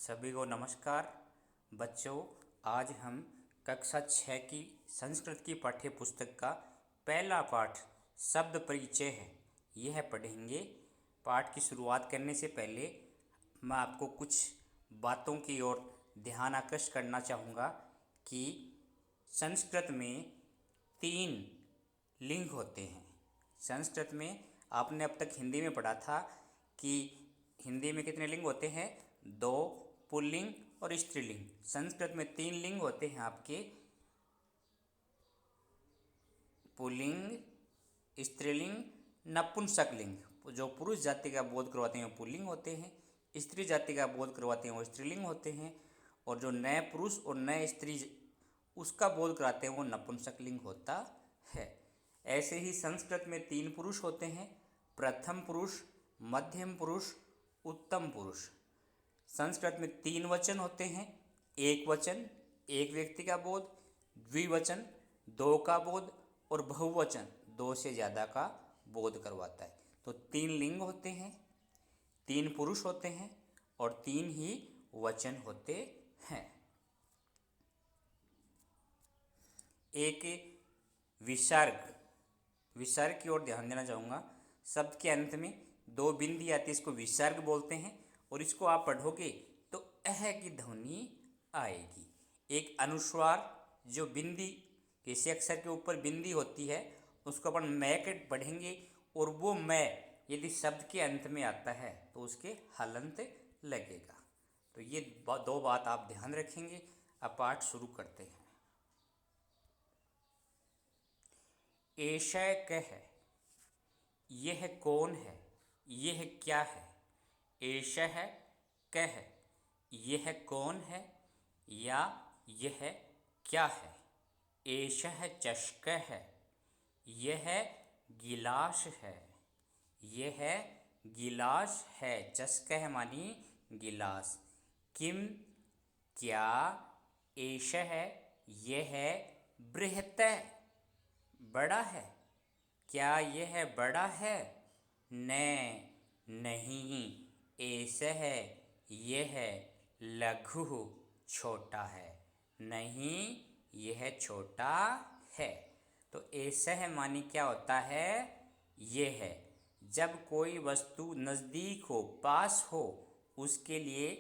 सभी को नमस्कार। बच्चों, आज हम कक्षा 6 की संस्कृत की पाठ्य पुस्तक का पहला पाठ शब्द परिचय है यह पढ़ेंगे। पाठ की शुरुआत करने से पहले मैं आपको कुछ बातों की ओर ध्यान आकर्षित करना चाहूँगा कि संस्कृत में 3 लिंग होते हैं। संस्कृत में आपने अब तक हिंदी में पढ़ा था कि हिंदी में कितने लिंग होते हैं? 2 पुल्लिंग और स्त्रीलिंग। संस्कृत में 3 लिंग होते हैं आपके, पुल्लिंग, स्त्रीलिंग, नपुंसकलिंग। जो पुरुष जाति का बोध करवाते हैं वो पुल्लिंग होते हैं, स्त्री जाति का बोध करवाते हैं वो स्त्रीलिंग होते हैं, और जो नए पुरुष और नए स्त्री उसका बोध कराते हैं वो नपुंसकलिंग होता है। ऐसे ही संस्कृत में 3 पुरुष होते हैं, प्रथम पुरुष, मध्यम पुरुष, उत्तम पुरुष। संस्कृत में 3 वचन होते हैं, एक वचन एक व्यक्ति का बोध, द्विवचन 2 का बोध, और बहुवचन 2 से ज़्यादा का बोध करवाता है। तो 3 लिंग होते हैं, 3 पुरुष होते हैं और 3 ही वचन होते हैं। एक विसर्ग की ओर ध्यान देना चाहूँगा। शब्द के अंत में 2 बिंदी आती है, इसको विसर्ग बोलते हैं, और इसको आप पढ़ोगे तो अह की ध्वनि आएगी। एक अनुस्वार जो बिंदी, किसी अक्षर के ऊपर बिंदी होती है उसको अपन मै के पढ़ेंगे, और वो मै यदि शब्द के अंत में आता है तो उसके हलंत लगेगा। तो ये 2 बात आप ध्यान रखेंगे। अब पाठ शुरू करते हैं। एषः कः, यह कौन है, यह क्या है। एषः कः, यह कौन है या यह क्या है। एषः चषकः, यह गिलास है, यह गिलास है। चषकः मानी गिलास। किम क्या, एषः यह बृहत् बड़ा है, क्या यह बड़ा है। न नहीं, एषः यह लघु छोटा है, नहीं यह छोटा है। तो एषः मानी क्या होता है, यह है। जब कोई वस्तु नज़दीक हो, पास हो, उसके लिए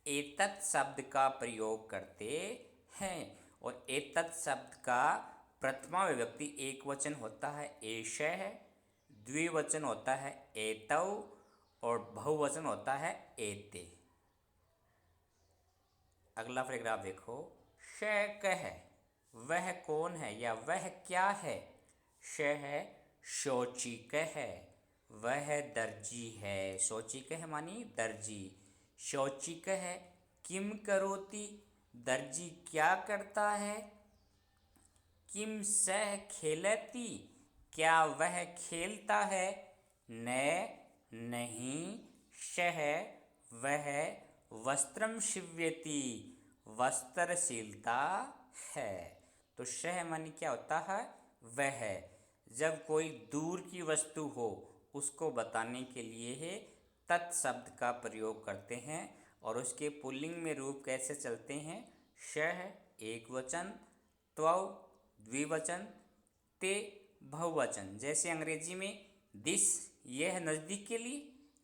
एतत् शब्द का प्रयोग करते हैं। और एतत् शब्द का प्रथमा विभक्ति एक वचन होता है एषः, द्विवचन होता है एतौ, और बहुवचन होता है एते। अगला पैराग्राफ देखो। सः कः, वह कौन है या वह क्या है। सः शौचिकः, वह दर्जी है। शौचिकः मानी दर्जी। शौचिकः किम करोति, दर्जी क्या करता है। किम सः खेलति, क्या वह खेलता है। न नहीं, सः वह वस्त्रं सीव्यति, वस्त्र सिलता है। तो सः मानी क्या होता है, वह। जब कोई दूर की वस्तु हो उसको बताने के लिए है तत् शब्द का प्रयोग करते हैं। और उसके पुल्लिंग में रूप कैसे चलते हैं, सः एक वचन, त्वौ द्विवचन, ते बहुवचन। जैसे अंग्रेजी में दिस यह नज़दीक के लिए,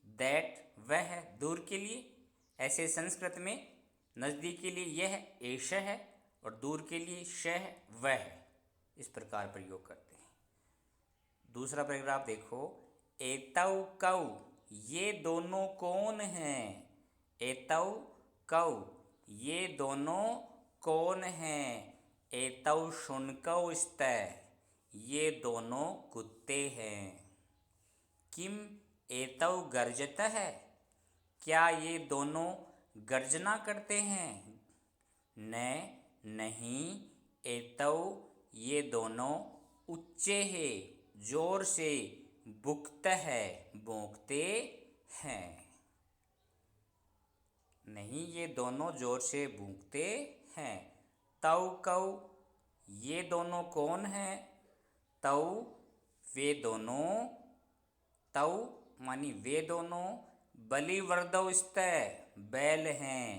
दैट वह दूर के लिए। ऐसे संस्कृत में नज़दीक के लिए यह एषः है और दूर के लिए सः वह। इस प्रकार प्रयोग करते हैं। दूसरा पैराग्राफ देखो। एतौ कौ, ये दोनों कौन हैं। एतौ कौ, ये दोनों कौन हैं। एतौ शुनकौ स्तः, ये दोनों कुत्ते हैं। किम एतौ गर्जतः, क्या ये दोनों गर्जना करते हैं। न नहीं, एतौ ये दोनों उच्चैः जोर से, बुक्तः भौंकते हैं। नहीं, ये दोनों जोर से भौंकते हैं। तौ कौ, ये दोनों कौन हैं। तौ वे दोनों, तौ मानी वे दोनों, बलिवर्दौ स्तः बैल हैं।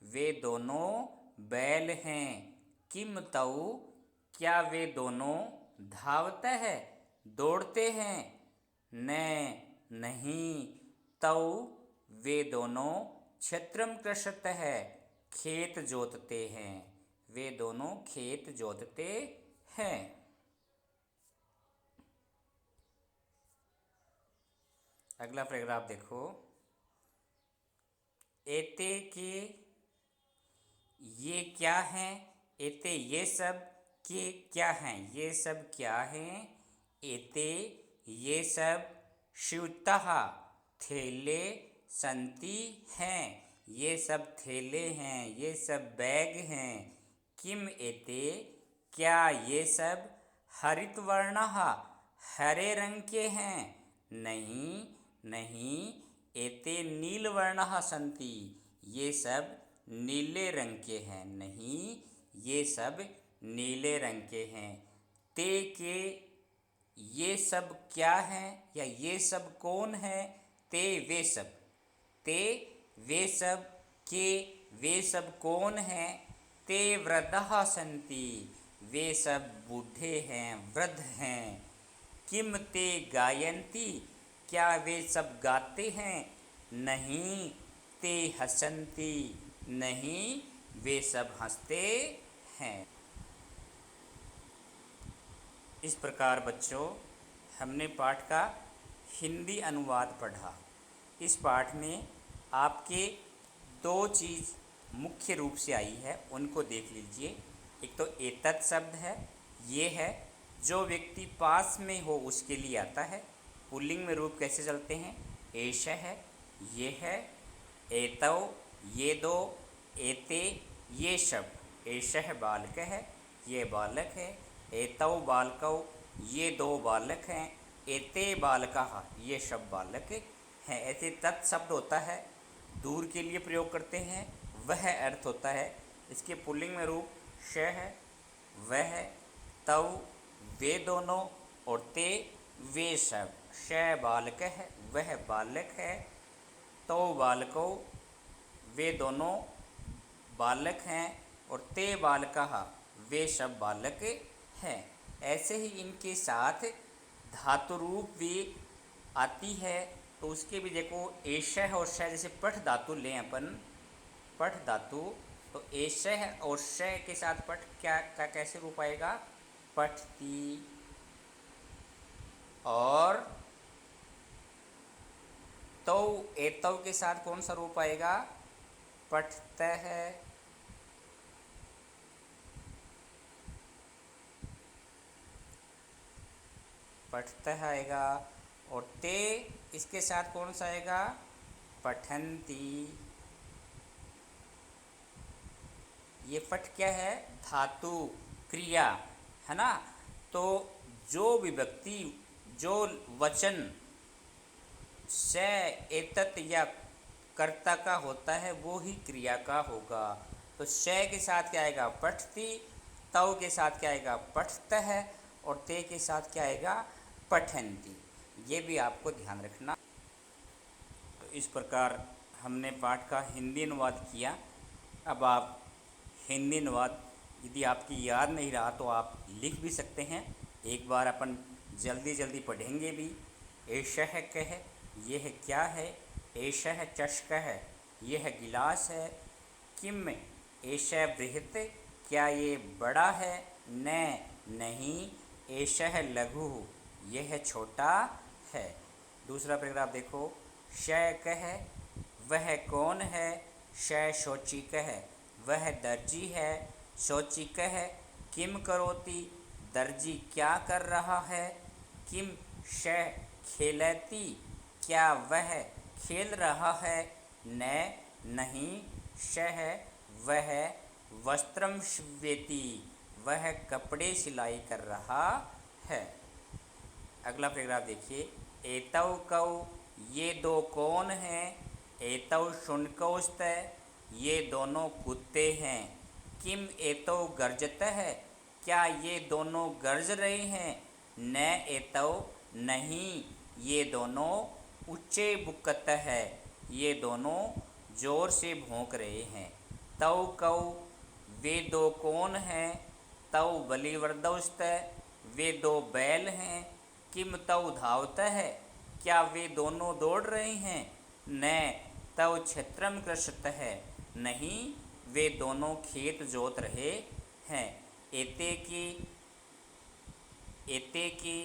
वे दोनों बैल हैं। किम तौ, क्या वे दोनों धावते हैं, दौड़ते हैं। न, नहीं। तौ, वे दोनों क्षत्रम कृषत है, खेत जोतते हैं। वे दोनों खेत जोतते हैं। अगला पैराग्राफ देखो। एते के, ये क्या हैं। एते, ये सब। के, क्या हैं, ये सब क्या हैं। एते, ये सब। स्यूतः, थैले। सन्ति, हैं। ये सब थैले हैं, ये सब बैग हैं। किम एते, क्या ये सब। हरितवर्णः, हरे रंग के हैं। नहीं, नहीं। एते नीलवर्णः सन्ति, ये सब नीले रंग के हैं। नहीं, ये सब नीले रंग के हैं। ते के, ये सब क्या हैं या ये सब कौन है। ते, वे सब। ते, वे सब। के, वे सब कौन हैं। ते वृद्धः सन्ति, वे सब बूढ़े हैं, वृद्ध हैं। किम ते गायन्ति, क्या वे सब गाते हैं। नहीं, ते हसन्ति, नहीं, वे सब हंसते हैं। इस प्रकार बच्चों हमने पाठ का हिंदी अनुवाद पढ़ा। इस पाठ में आपके दो चीज़ मुख्य रूप से आई है, उनको देख लीजिए। एक तो एतत् शब्द है, ये है जो व्यक्ति पास में हो उसके लिए आता है। पुल्लिंग में रूप कैसे चलते हैं। एष है, ये है। एतौ, ये दो। एते, ये शब्द। एषः बालक है, ये बालक है। एतौ बालकौ, ये दो बालक हैं। एते बालकः, ये सब बालक हैं। ऐसे तत् शब्द होता है, दूर के लिए प्रयोग करते हैं, वह अर्थ होता है। इसके पुल्लिंग में रूप श है, वह, तौ, वे दोनों, और ते, वे सब। श बालक है, वह बालक है। तौ बालकौ, वे दोनों बालक हैं। और ते बालकः, वे सब बालक हैं। ऐसे ही इनके साथ धातु रूप भी आती है, तो उसके भी देखो एषः और श, जैसे पठ धातु लें अपन, पठ धातु, तो एषः और श के साथ पठ क्या का कैसे रूप आएगा। पठती। और तौ, एतौ के साथ कौन सा रूप आएगा। पठतः। पठतः आएगा। और ते, इसके साथ कौन सा आएगा। पठन्ति। ये पठ क्या है, धातु, क्रिया है ना। तो जो विभक्ति, जो वचन स, एतत् या कर्ता का होता है, वो ही क्रिया का होगा। तो स के साथ क्या आएगा, पठती। तौ के साथ क्या आएगा, पठतः। और ते के साथ क्या आएगा, पठन्ति। ये भी आपको ध्यान रखना। तो इस प्रकार हमने पाठ का हिंदी अनुवाद किया। अब आप हिंदी अनुवाद यदि आपकी याद नहीं रहा तो आप लिख भी सकते हैं। एक बार अपन जल्दी जल्दी पढ़ेंगे भी। एषः कह, यह क्या है। एषः चषकः, यह गिलास है। किम एषः बृहत्, क्या ये बड़ा है। न, नहीं। एषः लघुः, यह छोटा है। दूसरा पैराग्राफ देखो। श कह, वह कौन है। श शौचिकः, वह दर्जी है। शौचिकः किम करोति, दर्जी क्या कर रहा है। किम श खेलति, क्या वह खेल रहा है। न, नहीं। शः, वह वस्त्रं शिव्यति, वह कपड़े सिलाई कर रहा है। अगला पैराग्राफ देखिए। एतौ कौ, ये दो कौन हैं। एतौ शुनकौस्तः, ये दोनों कुत्ते हैं। किम एतौ गर्जतः, क्या ये दोनों गरज रहे हैं। न एतौ, नहीं। ये दोनों उच्चे बुक्कतः, ये दोनों जोर से भौंक रहे हैं। तौ कौ, वे दो कौन हैं, तौ बलिवर्दौस्त, वे दो बैल हैं, किम तौ धावतः, क्या वे दोनों दौड़ रहे हैं, न तौ क्षत्रम कृषतः, नहीं वे दोनों खेत जोत रहे हैं। एते की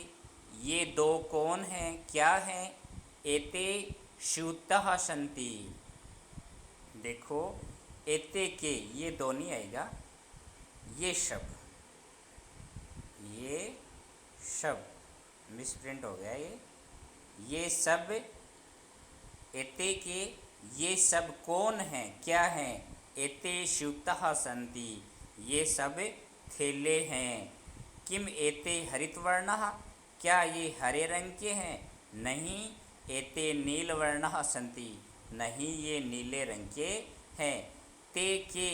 ये दो कौन हैं, क्या हैं, एते श्यूतः सन्ति। देखो एते के ये दो नहीं आएगा, ये शब्द मिसप्रिंट हो गया ये सब एते के ये सब कौन हैं, क्या हैं, एते श्यूतः सन्ति, ये सब थैले हैं। किम एते हरितवर्णः, क्या ये हरे रंग के हैं, नहीं एते नीलवर्णः सन्ति, नहीं ये नीले रंग के हैं। ते के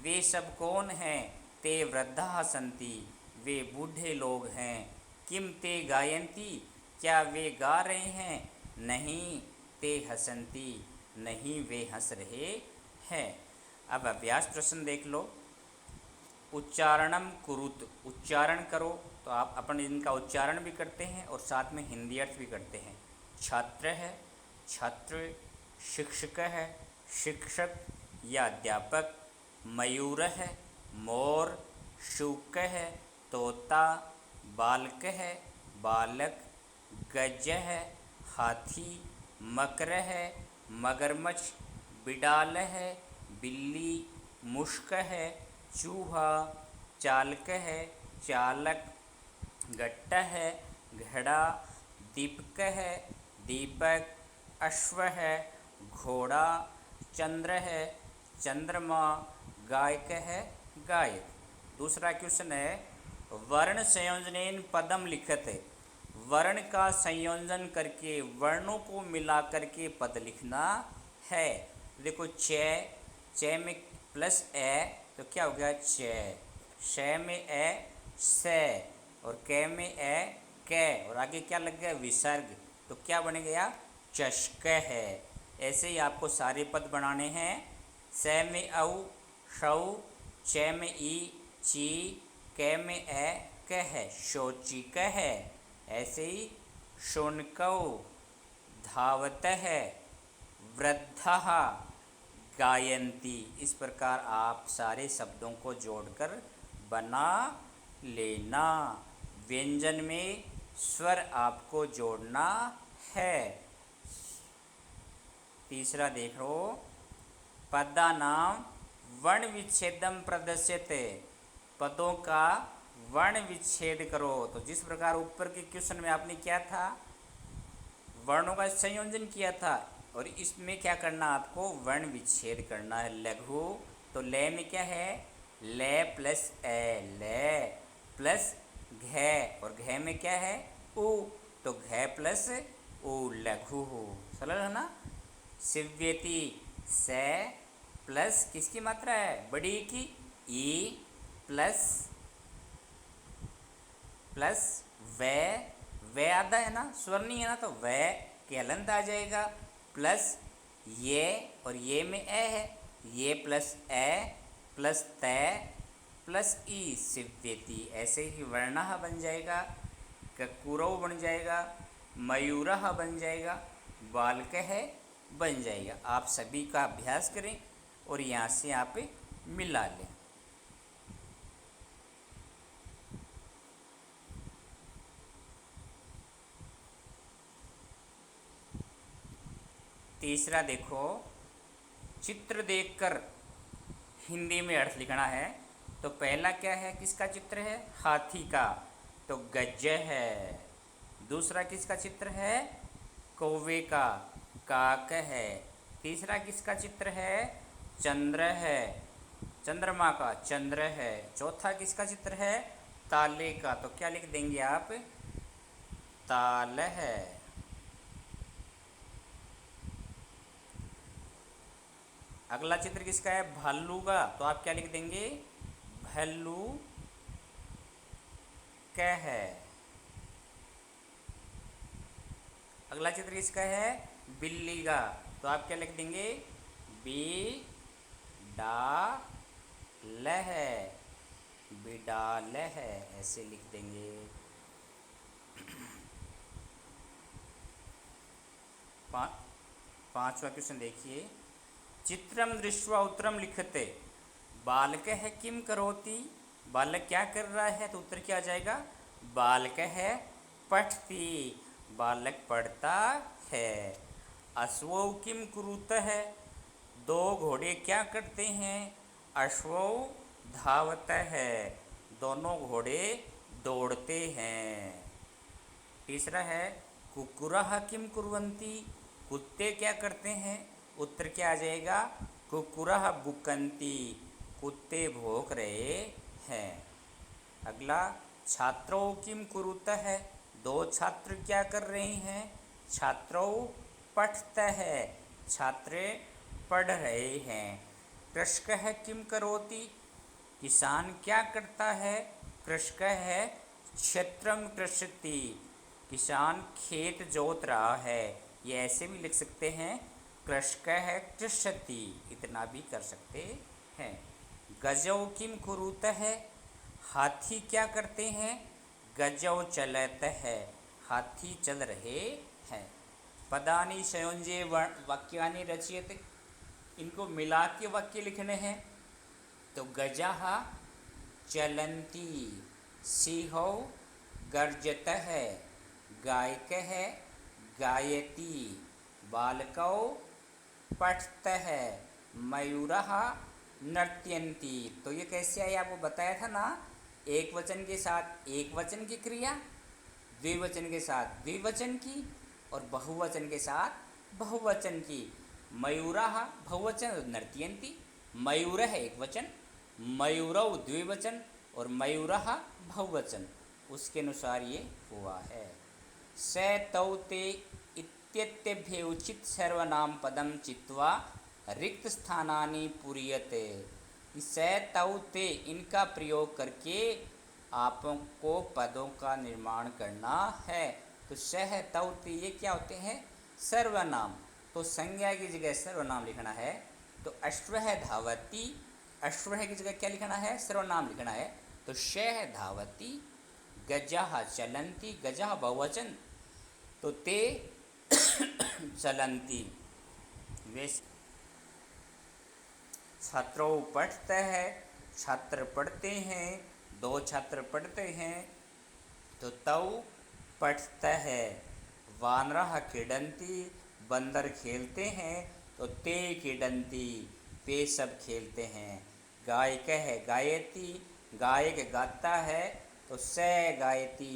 वे सब कौन हैं, ते वृद्धाः सन्ति, वे बूढ़े लोग हैं। किम ते गायन्ति, क्या वे गा रहे हैं, नहीं ते हसन्ति, नहीं वे हंस रहे हैं। अब अभ्यास प्रश्न देख लो। उच्चारणम कुरुत, उच्चारण करो, तो आप अपन इनका उच्चारण भी करते हैं और साथ में हिंदी अर्थ भी करते हैं। छात्र है, छात्र, शिक्षक है, शिक्षक या अध्यापक, मयूर है, मोर, शुक है, तोता, बालक है, बालक, गज है, हाथी, मकर है, मगरमच्छ, बिडाल है, बिल्ली, मुश्क है, चूहा, चालक है, चालक, गट्टा है, घड़ा, दीपक है, दीपक, अश्व है, घोड़ा, चंद्र है, चंद्रमा, गायक है, गायक। दूसरा क्वेश्चन है वर्ण संयोजनेन पदम लिखत है, वर्ण का संयोजन करके वर्णों को मिला करके पद लिखना है। देखो च में प्लस ए तो क्या हो गया च, श में ए से, और क में ए कै, और आगे क्या लग गया विसर्ग, तो क्या बन गया चषक है। ऐसे ही आपको सारे पद बनाने हैं। स में औ, शौ, च में ई, ची, कै में ए क है, शौचिक है। ऐसे ही शोणकौ, धावत है, वृद्धः, गायन्ति। इस प्रकार आप सारे शब्दों को जोड़कर बना लेना। व्यंजन में स्वर आपको जोड़ना है। तीसरा देखो, पदानाम वर्ण विच्छेदम प्रदर्श्यते, पदों का वर्ण विच्छेद करो। तो जिस प्रकार ऊपर के क्वेश्चन में आपने क्या था, वर्णों का संयोजन किया था, और इसमें क्या करना आपको वर्ण विच्छेद करना है। लघु तो ले में क्या है ले प्लस ए, ले प्लस घ, और घ में क्या है उ, तो घ प्लस उ, लघु। सरल है ना। शिव्यति से प्लस किसकी मात्रा है बड़ी की, ई प्लस वे आधा है ना, स्वर नहीं है ना, तो वे के हलंत आ जाएगा, प्लस ये, और ये में ए है, ये प्लस ए प्लस तय प्लस ई, शिव्यति। ऐसे ही वर्णः बन जाएगा, ककुरव बन जाएगा, मयूरः बन जाएगा, बालकः बन जाएगा। आप सभी का अभ्यास करें और यहाँ से आप मिला लें। तीसरा देखो, चित्र देखकर हिंदी में अर्थ लिखना है। तो पहला क्या है, किसका चित्र है, हाथी का, तो गज है। दूसरा किसका चित्र है, कौवे का, काक है। तीसरा किसका चित्र है, चंद्र है, चंद्रमा का, चंद्र है। चौथा किसका चित्र है, ताले का, तो क्या लिख देंगे आप, ताल है। अगला चित्र किसका है, भालू का, तो आप क्या लिख देंगे, भल्लू क है। अगला चित्र किसका है, बिल्ली का, तो आप क्या लिख देंगे, बी बिडालह, बिडालह ऐसे लिख देंगे। पांचवा क्वेश्चन देखिए, चित्रम दृष्ट्वा उत्तरम लिखते बालकः किम करोति, बालक क्या कर रहा है, तो उत्तर क्या आ जाएगा, बालकः पठति, बालक पढ़ता है। अश्वौ किम कुरुतः, दो घोड़े क्या करते हैं, अश्वौ धावतः, दोनों घोड़े दौड़ते हैं। तीसरा है कुक्कुरः किम कुर्वन्ति, कुत्ते क्या करते हैं, उत्तर क्या आ जाएगा, कुक्कुरः भुक्कन्ति, कुत्ते भौंक रहे हैं। अगला, छात्रौ किम कुरुतः, दो छात्र क्या कर रहे हैं, छात्रौ पठतः, छात्र पढ़ रहे हैं। कृषकः किम करोति, किसान क्या करता है, कृषकः क्षेत्रम कृषति, किसान खेत जोत रहा है। ये ऐसे भी लिख सकते हैं, कृषकः कृषति, इतना भी कर सकते हैं। गजौ किम कुरुतः, हाथी क्या करते हैं, गजौ चलतः, हाथी चल रहे हैं। पदानि संयोज्य वाक्यानि रचयते, इनको मिला के वाक्य लिखने हैं। तो गजाः चलन्ति, सिंहौ गर्जतः, गायकः गायति, बालकौ पठतः, मयूरः नर्तयन्ति। तो ये कैसे आया, आपको बताया था ना, एक वचन के साथ एक वचन की क्रिया, द्विवचन के साथ द्विवचन की, और बहुवचन के साथ बहुवचन की। मयूरः बहुवचन, नर्तयन्ति, मयूरः एक वचन, मयूरौ द्विवचन और मयूरः बहुवचन, उसके अनुसार ये हुआ है। स तौ ते इत्येतेभ्य उचित सर्वनाम पदम चित्वा रिक्त स्थानानि पूर्यते। स तौ ते, इनका प्रयोग करके आपको पदों का निर्माण करना है। तो सह तौ ते ये क्या होते हैं, सर्वनाम, तो संज्ञा की जगह सर्वनाम लिखना है। तो अश्वः धावति, अश्वः की जगह क्या लिखना है, सर्वनाम लिखना है। तो शः धावति, गजाः चलन्ति, गजाः बहुवचन, तो ते चलन्ति। वे छात्रौ पठतः, छात्र पढ़ते हैं, दो छात्र पढ़ते हैं, तो तौ पठतः। वानरः क्रीडन्ति, बंदर खेलते हैं, तो ते क्रीडन्ति, वे सब खेलते हैं। गायकः गायति, गायक गाता है, तो स गायति,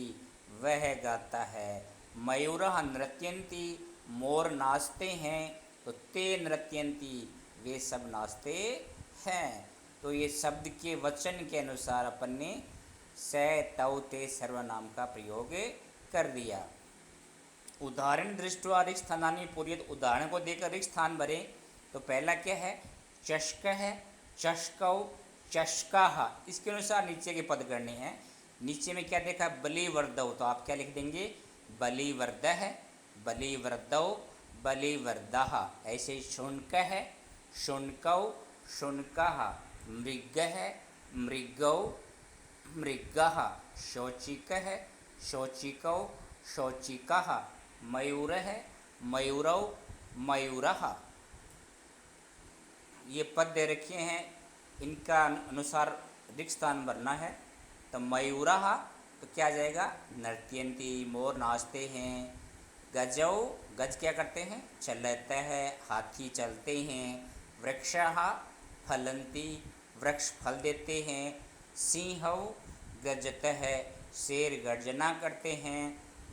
वह गाता है। मयूरः नृत्यन्ति, मोर नाचते हैं, तो ते नृत्यन्ति, वे सब नाचते हैं। तो ये शब्द के वचन के अनुसार अपन ने स तौ ते सर्वनाम का प्रयोग कर दिया। उदाहरण दृष्ट्वा रिक्त स्थानानि पूर्यते, उदाहरण को देकर रिक्त स्थान भरे। तो पहला क्या है, चषक है, चषकौ चषकाः, इसके अनुसार नीचे के पद करने हैं। नीचे में क्या देखा, बलिवर्धौ, तो आप क्या लिख देंगे, बलिवर्धः, बलिवर्धौ, बलिवर्धः। ऐसे ही शुनक है, शुनकौ शुनकः, मृगः मृगौ मृगः, शौचिकः शौचिकौ शौचिकः, मयूरः मयूरौ मयूरः। ये पद दे रखे हैं, इनका अनुसार रिक्त स्थान भरना है। तो मयूरः, तो क्या आ जाएगा, नर्तयन्ति, मोर नाचते हैं। गजौ, गज क्या करते हैं, चलते हैं, हाथी चलते हैं। वृक्षः फलन्ति, वृक्ष फल देते हैं। सिंहौ गर्जतः, शेर गर्जना करते हैं।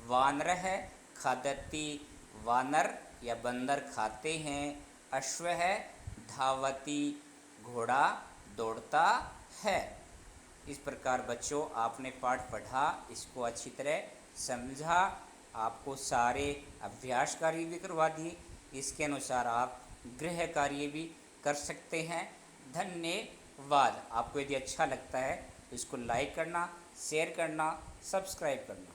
वानरः खादति, वानर या बंदर खाते हैं। अश्वः धावति, घोड़ा दौड़ता है। इस प्रकार बच्चों आपने पाठ पढ़ा, इसको अच्छी तरह समझा, आपको सारे अभ्यास कार्य भी करवा दिए। इसके अनुसार आप गृह कार्य भी कर सकते हैं। धन्यवाद। आपको यदि अच्छा लगता है तो इसको लाइक करना, शेयर करना, सब्सक्राइब करना।